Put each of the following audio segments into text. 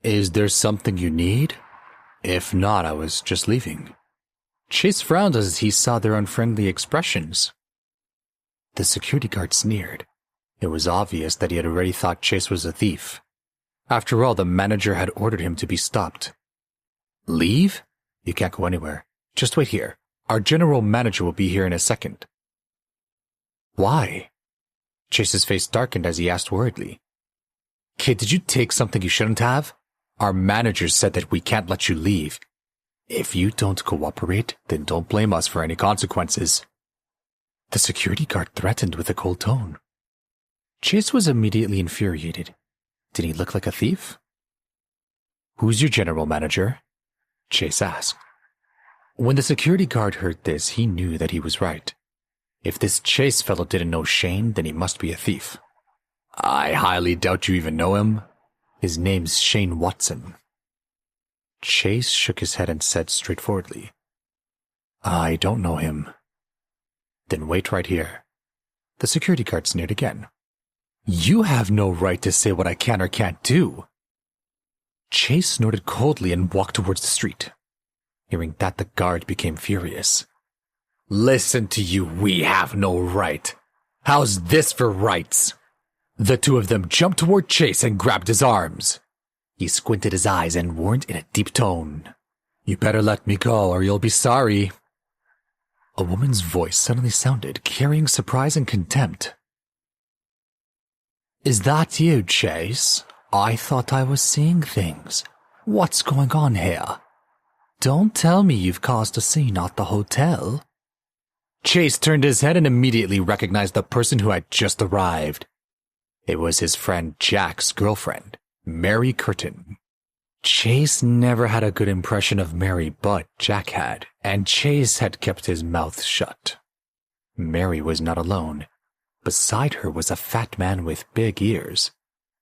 Is there something you need? If not, I was just leaving. Chase frowned as he saw their unfriendly expressions. The security guard sneered. It was obvious that he had already thought Chase was a thief. After all, the manager had ordered him to be stopped. Leave? You can't go anywhere. Just wait here. Our general manager will be here in a second. Why? Chase's face darkened as he asked worriedly. Kid, did you take something you shouldn't have? Our manager said that we can't let you leave. If you don't cooperate, then don't blame us for any consequences. The security guard threatened with a cold tone. Chase was immediately infuriated. Did he look like a thief? Who's your general manager? Chase asked. When the security guard heard this, he knew that he was right. If this Chase fellow didn't know Shane, then he must be a thief. I highly doubt you even know him. His name's Shane Watson. Chase shook his head and said straightforwardly, I don't know him. Then wait right here. The security guard sneered again. You have no right to say what I can or can't do. Chase snorted coldly and walked towards the street. Hearing that, the guard became furious. Listen to you, we have no right. How's this for rights? The two of them jumped toward Chase and grabbed his arms. He squinted his eyes and warned in a deep tone, You better let me go or you'll be sorry. A woman's voice suddenly sounded, carrying surprise and contempt. Is that you, Chase? I thought I was seeing things. What's going on here? Don't tell me you've caused a scene at the hotel. Chase turned his head and immediately recognized the person who had just arrived. It was his friend Jack's girlfriend, Mary Curtin. Chase never had a good impression of Mary, but Jack had, and Chase had kept his mouth shut. Mary was not alone. Beside her was a fat man with big ears.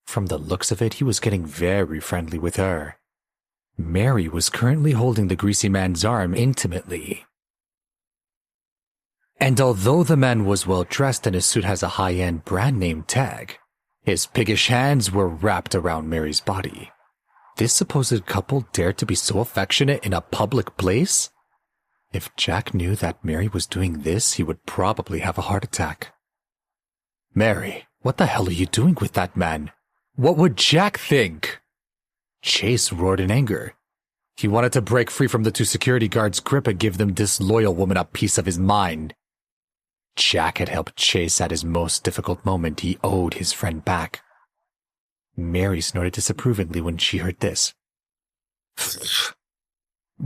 From the looks of it, he was getting very friendly with her. Mary was currently holding the greasy man's arm intimately. And although the man was well dressed and his suit has a high-end brand name tag, his piggish hands were wrapped around Mary's body. This supposed couple dared to be so affectionate in a public place? If Jack knew that Mary was doing this, he would probably have a heart attack. Mary, what the hell are you doing with that man? What would Jack think? Chase roared in anger. He wanted to break free from the two security guards' grip and give them disloyal woman a piece of his mind. Jack had helped Chase at his most difficult moment. He owed his friend back. Mary snorted disapprovingly when she heard this.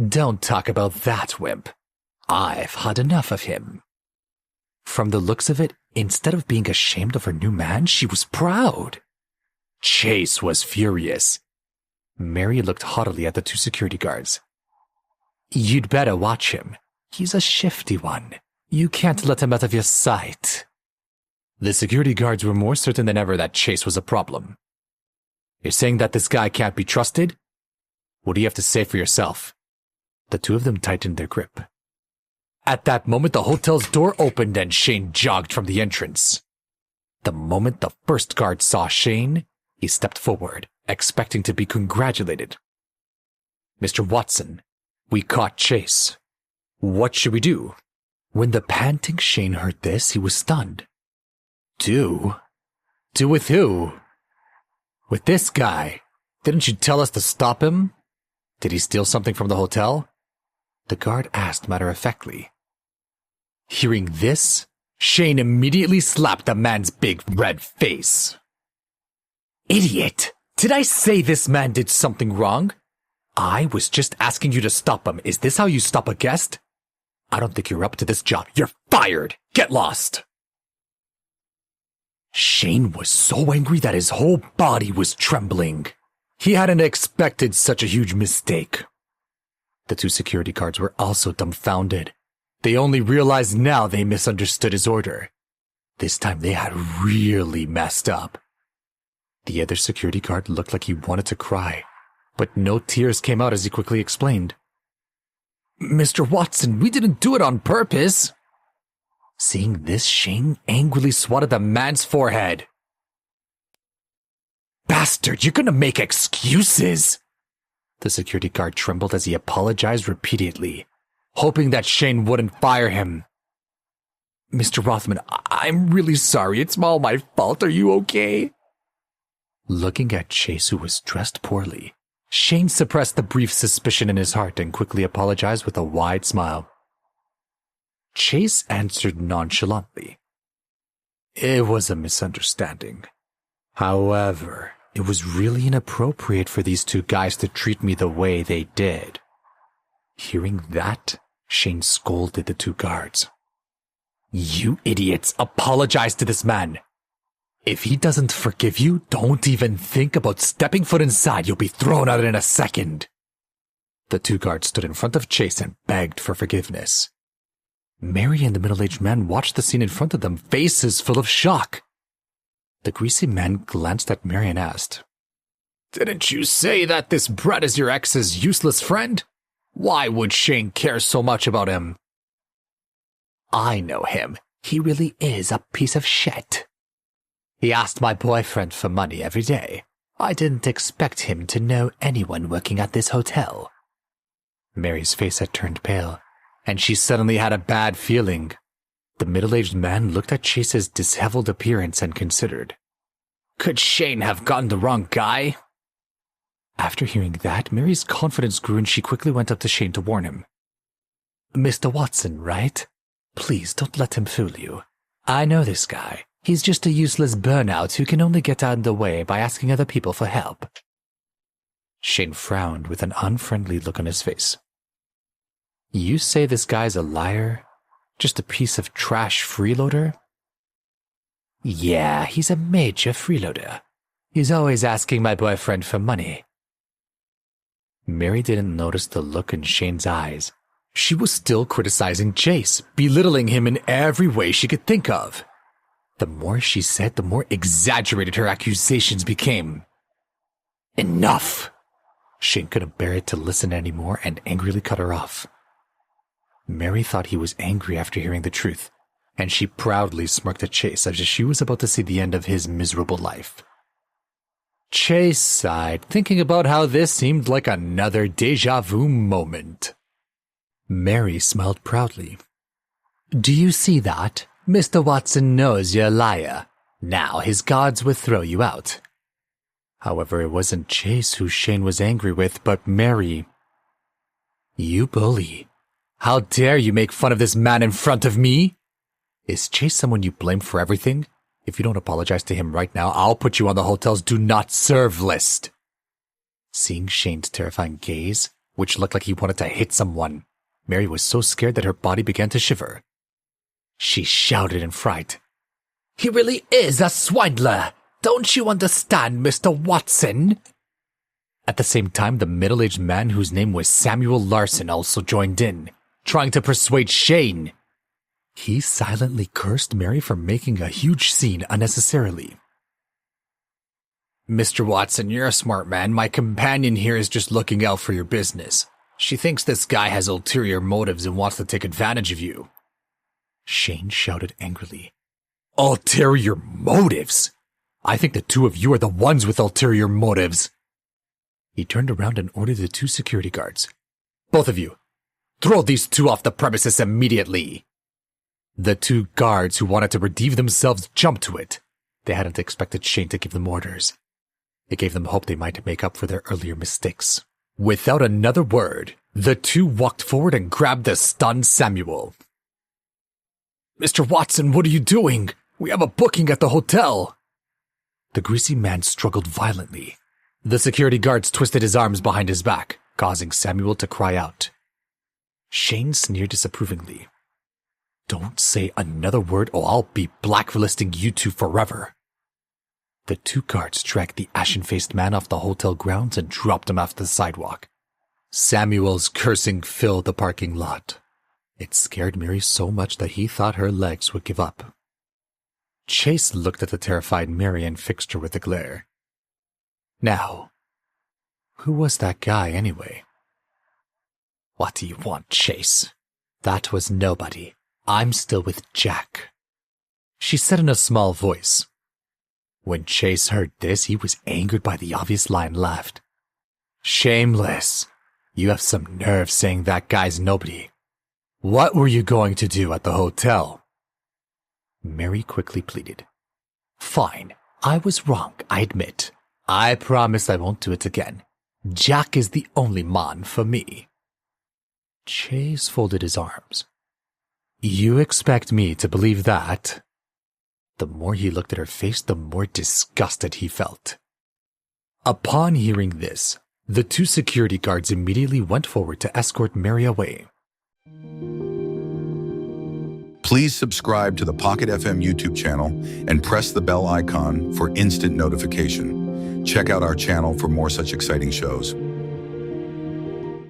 Don't talk about that, wimp. I've had enough of him. From the looks of it, instead of being ashamed of her new man, she was proud. Chase was furious. Mary looked haughtily at the two security guards. You'd better watch him. He's a shifty one. You can't let him out of your sight. The security guards were more certain than ever that Chase was a problem. You're saying that this guy can't be trusted? What do you have to say for yourself? The two of them tightened their grip. At that moment, the hotel's door opened and Shane jogged from the entrance. The moment the first guard saw Shane, he stepped forward, expecting to be congratulated. Mr. Watson, we caught Chase. What should we do? When the panting Shane heard this, he was stunned. Do? Do with who? With this guy. Didn't you tell us to stop him? Did he steal something from the hotel? The guard asked matter-of-factly. Hearing this, Shane immediately slapped the man's big red face. Idiot! Did I say this man did something wrong? I was just asking you to stop him. Is this how you stop a guest? I don't think you're up to this job. You're fired! Get lost! Shane was so angry that his whole body was trembling. He hadn't expected such a huge mistake. The two security guards were also dumbfounded. They only realized now they misunderstood his order. This time they had really messed up. The other security guard looked like he wanted to cry, but no tears came out as he quickly explained. Mr. Watson, we didn't do it on purpose. Seeing this, Shane angrily swatted the man's forehead. Bastard, you're gonna make excuses! The security guard trembled as he apologized repeatedly, hoping that Shane wouldn't fire him. "Mr. Rothman, I'm really sorry. It's all my fault. Are you okay?" Looking at Chase, who was dressed poorly, Shane suppressed the brief suspicion in his heart and quickly apologized with a wide smile. Chase answered nonchalantly. "It was a misunderstanding. However, it was really inappropriate for these two guys to treat me the way they did." Hearing that, Shane scolded the two guards. "You idiots, apologize to this man. If he doesn't forgive you, don't even think about stepping foot inside. You'll be thrown out in a second." The two guards stood in front of Chase and begged for forgiveness. Mary and the middle-aged man watched the scene in front of them, faces full of shock. The greasy man glanced at Mary and asked, "Didn't you say that this Brett is your ex's useless friend? Why would Shane care so much about him?" "I know him. He really is a piece of shit. He asked my boyfriend for money every day. I didn't expect him to know anyone working at this hotel." Mary's face had turned pale, and she suddenly had a bad feeling. The middle-aged man looked at Chase's disheveled appearance and considered. Could Shane have gotten the wrong guy? After hearing that, Mary's confidence grew and she quickly went up to Shane to warn him. "Mr. Watson, right? Please don't let him fool you. I know this guy. He's just a useless burnout who can only get out of the way by asking other people for help." Shane frowned with an unfriendly look on his face. "You say this guy's a liar? Just a piece of trash freeloader?" "Yeah, he's a major freeloader. He's always asking my boyfriend for money." Mary didn't notice the look in Shane's eyes. She was still criticizing Chase, belittling him in every way she could think of. The more she said, the more exaggerated her accusations became. "Enough!" Shane couldn't bear it to listen anymore and angrily cut her off. Mary thought he was angry after hearing the truth, and she proudly smirked at Chase as if she was about to see the end of his miserable life. Chase sighed, thinking about how this seemed like another deja vu moment. Mary smiled proudly. "Do you see that? Mr. Watson knows you're a liar. Now his guards will throw you out." However, it wasn't Chase who Shane was angry with, but Mary. "You bully. How dare you make fun of this man in front of me? Is Chase someone you blame for everything? If you don't apologize to him right now, I'll put you on the hotel's do not serve list." Seeing Shane's terrifying gaze, which looked like he wanted to hit someone, Mary was so scared that her body began to shiver. She shouted in fright. "He really is a swindler! Don't you understand, Mr. Watson?" At the same time, the middle-aged man whose name was Samuel Larson also joined in, trying to persuade Shane. He silently cursed Mary for making a huge scene unnecessarily. "Mr. Watson, you're a smart man. My companion here is just looking out for your business. She thinks this guy has ulterior motives and wants to take advantage of you." Shane shouted angrily. "Ulterior motives? I think the two of you are the ones with ulterior motives." He turned around and ordered the two security guards. "Both of you, throw these two off the premises immediately." The two guards who wanted to redeem themselves jumped to it. They hadn't expected Shane to give them orders. It gave them hope they might make up for their earlier mistakes. Without another word, the two walked forward and grabbed the stunned Samuel. "Mr. Watson, what are you doing? We have a booking at the hotel." The greasy man struggled violently. The security guards twisted his arms behind his back, causing Samuel to cry out. Shane sneered disapprovingly. "Don't say another word or I'll be blacklisting you two forever." The two guards dragged the ashen-faced man off the hotel grounds and dropped him off the sidewalk. Samuel's cursing filled the parking lot. It scared Mary so much that he thought her legs would give up. Chase looked at the terrified Mary and fixed her with a glare. Now, who was that guy anyway? "What do you want, Chase? That was nobody. I'm still with Jack," she said in a small voice. When Chase heard this, he was angered by the obvious lie and laughed. Shameless. You have some nerve saying that guy's nobody. What were you going to do at the hotel? Mary quickly pleaded. Fine, I was wrong, I admit. I promise I won't do it again. Jack is the only man for me. Chase folded his arms. You expect me to believe that? The more he looked at her face, the more disgusted he felt. Upon hearing this, the two security guards immediately went forward to escort Mary away. Please subscribe to the Pocket FM YouTube channel and press the bell icon for instant notification. Check out our channel for more such exciting shows.